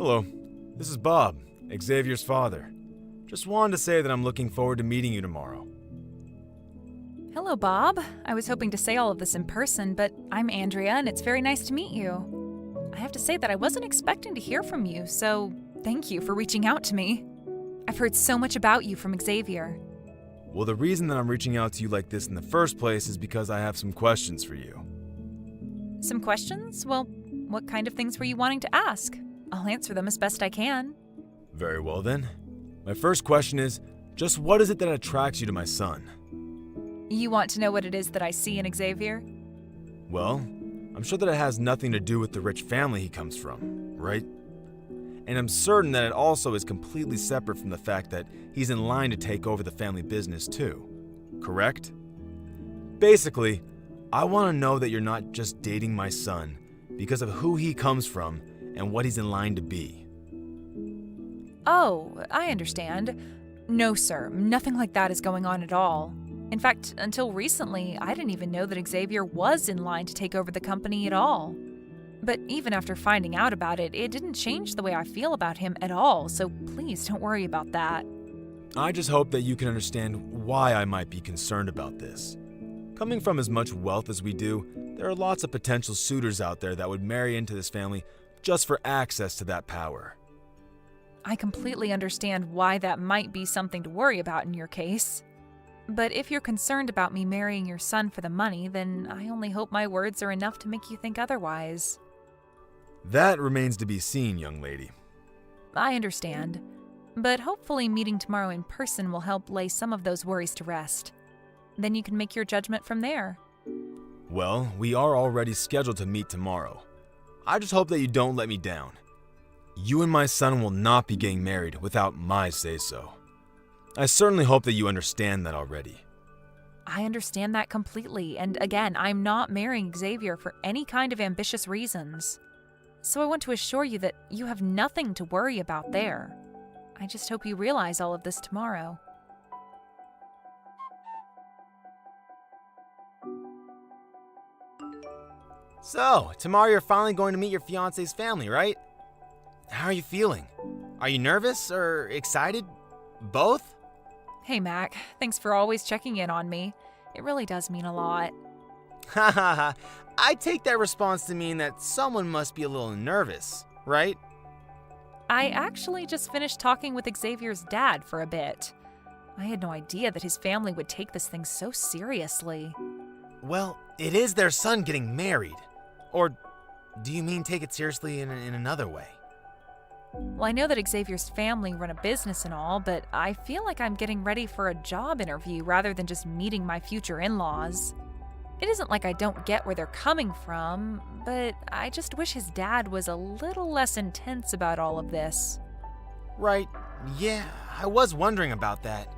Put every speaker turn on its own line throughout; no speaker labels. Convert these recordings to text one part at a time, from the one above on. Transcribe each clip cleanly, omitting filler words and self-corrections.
Hello, this is Bob, Xavier's father. Just wanted to say that I'm looking forward to meeting you tomorrow.
Hello, Bob. I was hoping to say all of this in person, but I'm Andrea, and it's very nice to meet you. I have to say that I wasn't expecting to hear from you, so thank you for reaching out to me. I've heard so much about you from Xavier.
Well, the reason that I'm reaching out to you like this in the first place is because I have some questions for you.
Some questions? Well, what kind of things were you wanting to ask? I'll answer them as best I can.
Very well then. My first question is, just what is it that attracts you to my son?
You want to know what it is that I see in Xavier?
Well, I'm sure that it has nothing to do with the rich family he comes from, right? And I'm certain that it also is completely separate from the fact that he's in line to take over the family business too, correct? Basically, I want to know that you're not just dating my son because of who he comes from and what he's in line to be.
Oh, I understand. No, sir, nothing like that is going on at all. In fact, until recently, I didn't even know that Xavier was in line to take over the company at all. But even after finding out about it, it didn't change the way I feel about him at all, so please don't worry about that.
I just hope that you can understand why I might be concerned about this. Coming from as much wealth as we do, there are lots of potential suitors out there that would marry into this family just for access to that power.
I completely understand why that might be something to worry about in your case. But if you're concerned about me marrying your son for the money, then I only hope my words are enough to make you think otherwise.
That remains to be seen, young lady.
I understand. But hopefully meeting tomorrow in person will help lay some of those worries to rest. Then you can make your judgment from there.
Well, we are already scheduled to meet tomorrow. I just hope that you don't let me down. You and my son will not be getting married without my say-so. I certainly hope that you understand that already.
I understand that completely, and again, I'm not marrying Xavier for any kind of ambitious reasons. So I want to assure you that you have nothing to worry about there. I just hope you realize all of this tomorrow.
So, tomorrow you're finally going to meet your fiancé's family, right? How are you feeling? Are you nervous or excited? Both?
Hey, Mac. Thanks for always checking in on me. It really does mean a lot.
Ha ha ha. I take that response to mean that someone must be a little nervous, right?
I actually just finished talking with Xavier's dad for a bit. I had no idea that his family would take this thing so seriously.
Well, it is their son getting married. Or do you mean take it seriously in another way?
Well, I know that Xavier's family run a business and all, but I feel like I'm getting ready for a job interview rather than just meeting my future in-laws. It isn't like I don't get where they're coming from, but I just wish his dad was a little less intense about all of this.
Right, yeah, I was wondering about that.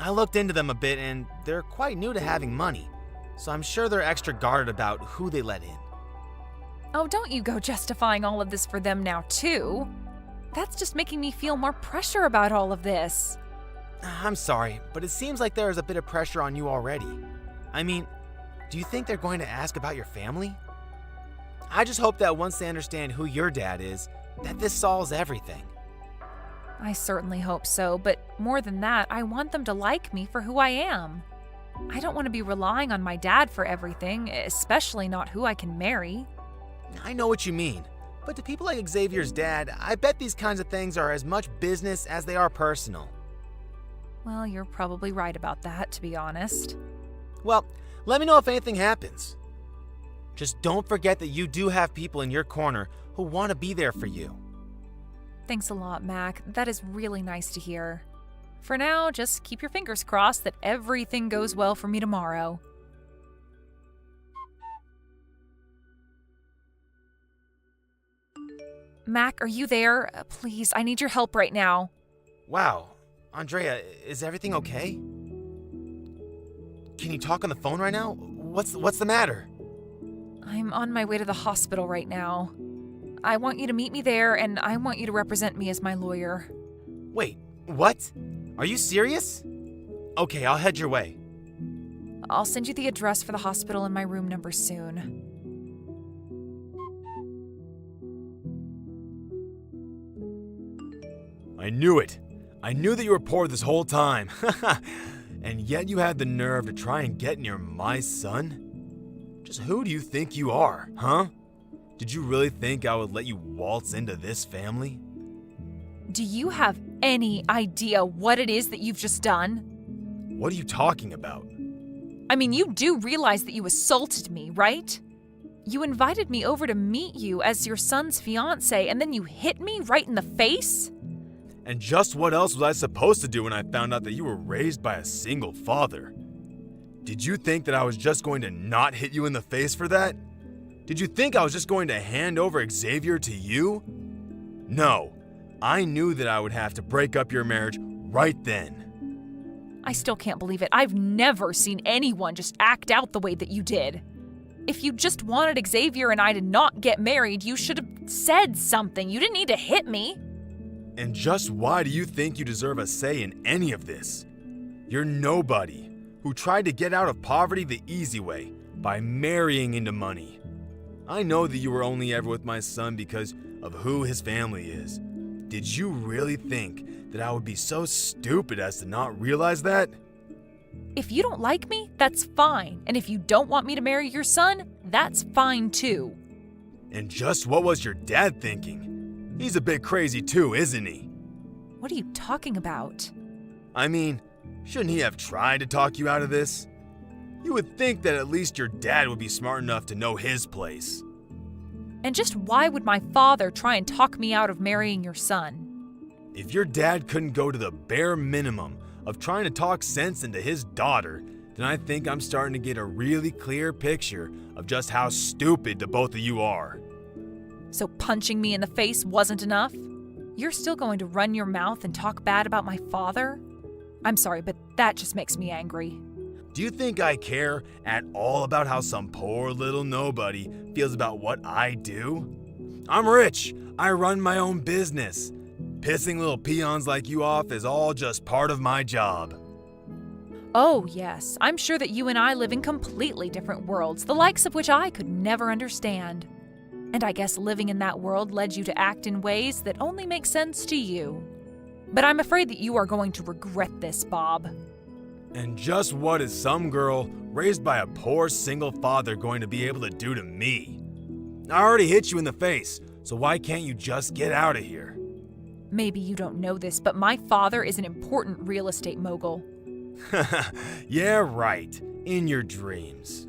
I looked into them a bit and they're quite new to having money, so I'm sure they're extra guarded about who they let in.
Oh, don't you go justifying all of this for them now, too. That's just making me feel more pressure about all of this.
I'm sorry, but it seems like there is a bit of pressure on you already. I mean, do you think they're going to ask about your family? I just hope that once they understand who your dad is, that this solves everything.
I certainly hope so, but more than that, I want them to like me for who I am. I don't want to be relying on my dad for everything, especially not who I can marry.
I know what you mean, but to people like Xavier's dad, I bet these kinds of things are as much business as they are personal.
Well, you're probably right about that, to be honest.
Well, let me know if anything happens. Just don't forget that you do have people in your corner who want to be there for you.
Thanks a lot, Mac. That is really nice to hear. For now, just keep your fingers crossed that everything goes well for me tomorrow. Mac, are you there? Please, I need your help right now.
Wow, Andrea, is everything okay? Can you talk on the phone right now? What's the matter?
I'm on my way to the hospital right now. I want you to meet me there, and I want you to represent me as my lawyer.
Wait, what? Are you serious? Okay, I'll head your way.
I'll send you the address for the hospital and my room number soon.
I knew it. I knew that you were poor this whole time. And yet you had the nerve to try and get near my son? Just who do you think you are, huh? Did you really think I would let you waltz into this family?
Do you have any idea what it is that you've just done?
What are you talking about?
I mean, you do realize that you assaulted me, right? You invited me over to meet you as your son's fiancé, and then you hit me right in the face?
And just what else was I supposed to do when I found out that you were raised by a single father? Did you think that I was just going to not hit you in the face for that? Did you think I was just going to hand over Xavier to you? No, I knew that I would have to break up your marriage right then.
I still can't believe it. I've never seen anyone just act out the way that you did. If you just wanted Xavier and I to not get married, you should have said something. You didn't need to hit me.
And just why do you think you deserve a say in any of this? You're nobody who tried to get out of poverty the easy way by marrying into money. I know that you were only ever with my son because of who his family is. Did you really think that I would be so stupid as to not realize that?
If you don't like me, that's fine. And if you don't want me to marry your son, that's fine too.
And just what was your dad thinking? He's a bit crazy too, isn't he?
What are you talking about?
I mean, shouldn't he have tried to talk you out of this? You would think that at least your dad would be smart enough to know his place.
And just why would my father try and talk me out of marrying your son?
If your dad couldn't go to the bare minimum of trying to talk sense into his daughter, then I think I'm starting to get a really clear picture of just how stupid the both of you are.
So punching me in the face wasn't enough? You're still going to run your mouth and talk bad about my father? I'm sorry, but that just makes me angry.
Do you think I care at all about how some poor little nobody feels about what I do? I'm rich. I run my own business. Pissing little peons like you off is all just part of my job.
Oh, yes. I'm sure that you and I live in completely different worlds, the likes of which I could never understand. And I guess living in that world led you to act in ways that only make sense to you. But I'm afraid that you are going to regret this, Bob.
And just what is some girl raised by a poor single father going to be able to do to me? I already hit you in the face, so why can't you just get out of here?
Maybe you don't know this, but my father is an important real estate mogul.
Yeah, right. In your dreams.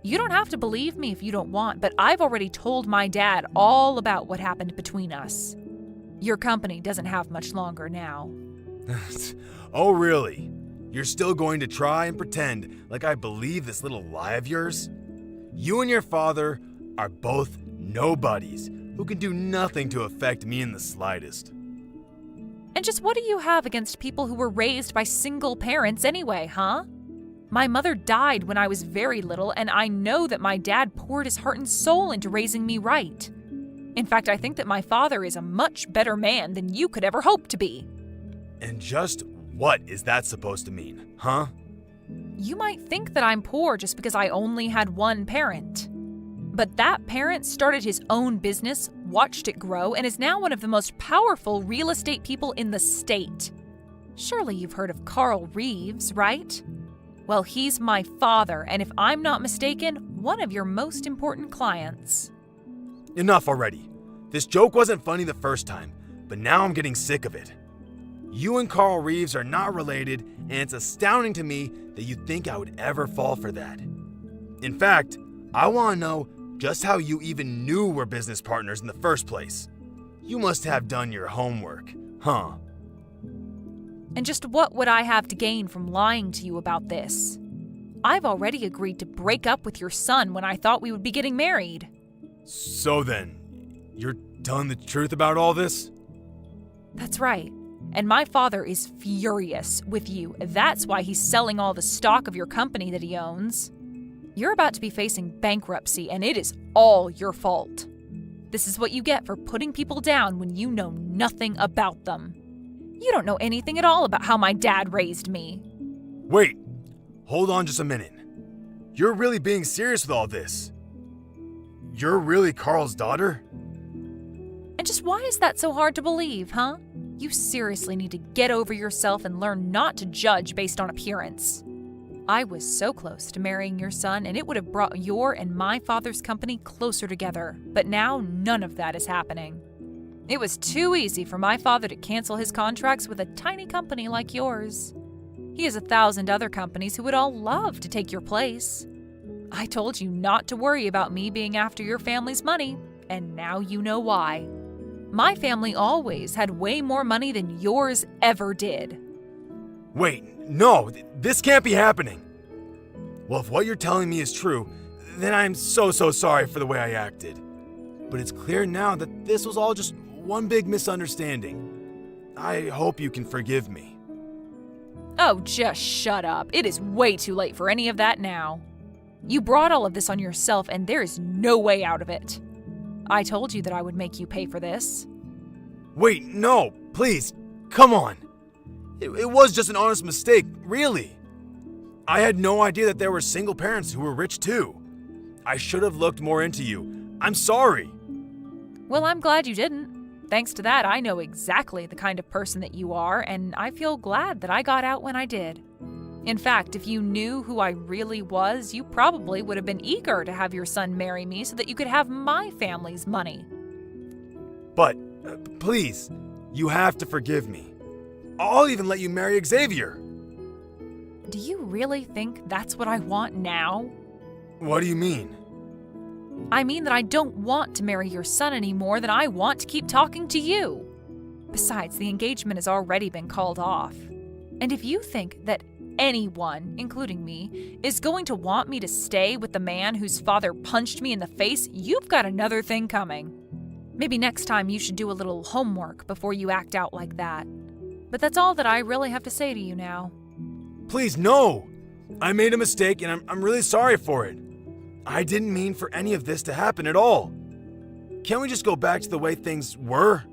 You don't have to believe me if you don't want, but I've already told my dad all about what happened between us. Your company doesn't have much longer now.
Oh, really? You're still going to try and pretend like I believe this little lie of yours? You and your father are both nobodies who can do nothing to affect me in the slightest.
And just what do you have against people who were raised by single parents anyway, huh? My mother died when I was very little, and I know that my dad poured his heart and soul into raising me right. In fact, I think that my father is a much better man than you could ever hope to be.
And just what is that supposed to mean, huh?
You might think that I'm poor just because I only had one parent. But that parent started his own business, watched it grow, and is now one of the most powerful real estate people in the state. Surely you've heard of Carl Reeves, right? Well, he's my father, and if I'm not mistaken, one of your most important clients.
Enough already. This joke wasn't funny the first time, but now I'm getting sick of it. You and Carl Reeves are not related, and it's astounding to me that you'd think I would ever fall for that. In fact, I want to know just how you even knew we're business partners in the first place. You must have done your homework, huh?
And just what would I have to gain from lying to you about this? I've already agreed to break up with your son when I thought we would be getting married.
So then, you're telling the truth about all this?
That's right. And my father is furious with you. That's why he's selling all the stock of your company that he owns. You're about to be facing bankruptcy, and it is all your fault. This is what you get for putting people down when you know nothing about them. You don't know anything at all about how my dad raised me.
Wait, hold on just a minute. You're really being serious with all this? You're really Carl's daughter?
And just why is that so hard to believe, huh? You seriously need to get over yourself and learn not to judge based on appearance. I was so close to marrying your son, and it would have brought your and my father's company closer together, but now none of that is happening. It was too easy for my father to cancel his contracts with a tiny company like yours. He has 1,000 other companies who would all love to take your place. I told you not to worry about me being after your family's money, and now you know why. My family always had way more money than yours ever did.
Wait, no, this can't be happening. Well, if what you're telling me is true, then I'm so sorry for the way I acted. But it's clear now that this was all just one big misunderstanding. I hope you can forgive me.
Oh, just shut up. It is way too late for any of that now. You brought all of this on yourself, and there is no way out of it. I told you that I would make you pay for this.
Wait, no, please, come on. It was just an honest mistake, really. I had no idea that there were single parents who were rich too. I should have looked more into you. I'm sorry.
Well, I'm glad you didn't. Thanks to that, I know exactly the kind of person that you are, and I feel glad that I got out when I did. In fact, if you knew who I really was, you probably would have been eager to have your son marry me so that you could have my family's money.
But, please, you have to forgive me. I'll even let you marry Xavier.
Do you really think that's what I want now?
What do you mean?
I mean that I don't want to marry your son any more than I want to keep talking to you. Besides, the engagement has already been called off. And if you think that anyone, including me, is going to want me to stay with the man whose father punched me in the face, you've got another thing coming. Maybe next time you should do a little homework before you act out like that. But that's all that I really have to say to you now.
Please, no! I made a mistake and I'm really sorry for it. I didn't mean for any of this to happen at all. Can't we just go back to the way things were?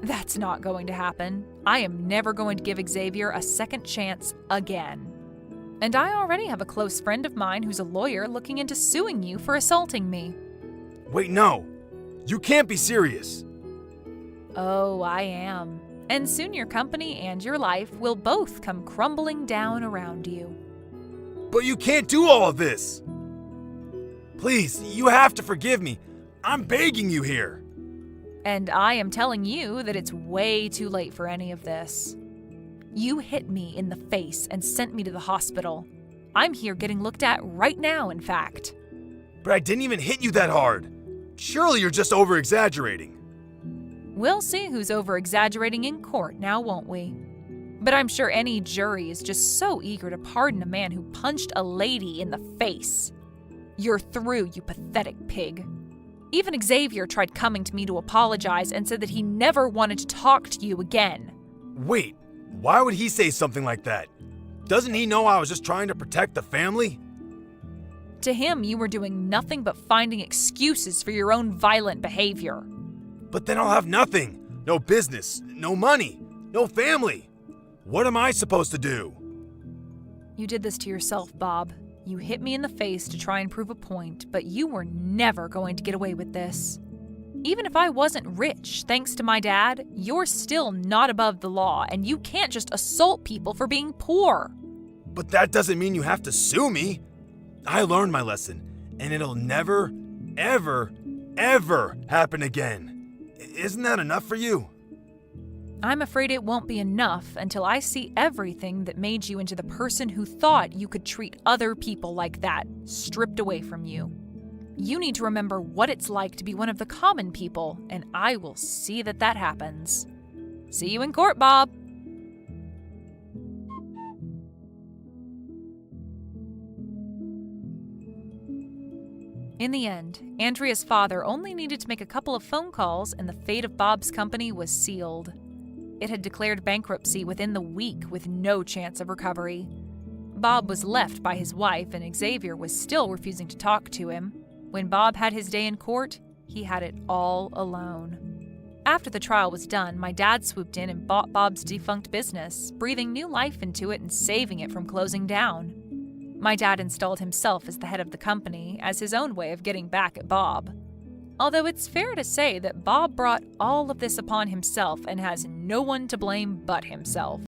That's not going to happen. I am never going to give Xavier a second chance again. And I already have a close friend of mine who's a lawyer looking into suing you for assaulting me.
Wait, no. You can't be serious.
Oh, I am. And soon your company and your life will both come crumbling down around you.
But you can't do all of this. Please, you have to forgive me. I'm begging you here.
And I am telling you that it's way too late for any of this. You hit me in the face and sent me to the hospital. I'm here getting looked at right now, in fact.
But I didn't even hit you that hard. Surely you're just over-exaggerating.
We'll see who's over-exaggerating in court now, won't we? But I'm sure any jury is just so eager to pardon a man who punched a lady in the face. You're through, you pathetic pig. Even Xavier tried coming to me to apologize and said that he never wanted to talk to you again.
Wait, why would he say something like that? Doesn't he know I was just trying to protect the family?
To him, you were doing nothing but finding excuses for your own violent behavior.
But then I'll have nothing. No business, no money, no family. What am I supposed to do?
You did this to yourself, Bob. You hit me in the face to try and prove a point, but you were never going to get away with this. Even if I wasn't rich, thanks to my dad, you're still not above the law, and you can't just assault people for being poor.
But that doesn't mean you have to sue me. I learned my lesson, and it'll never, ever, ever happen again. Isn't that enough for you?
I'm afraid it won't be enough until I see everything that made you into the person who thought you could treat other people like that, stripped away from you. You need to remember what it's like to be one of the common people, and I will see that that happens. See you in court, Bob. In the end, Andrea's father only needed to make a couple of phone calls and the fate of Bob's company was sealed. It had declared bankruptcy within the week with no chance of recovery. Bob was left by his wife and Xavier was still refusing to talk to him. When Bob had his day in court, he had it all alone. After the trial was done, my dad swooped in and bought Bob's defunct business, breathing new life into it and saving it from closing down. My dad installed himself as the head of the company as his own way of getting back at Bob. Although it's fair to say that Bob brought all of this upon himself and has no one to blame but himself.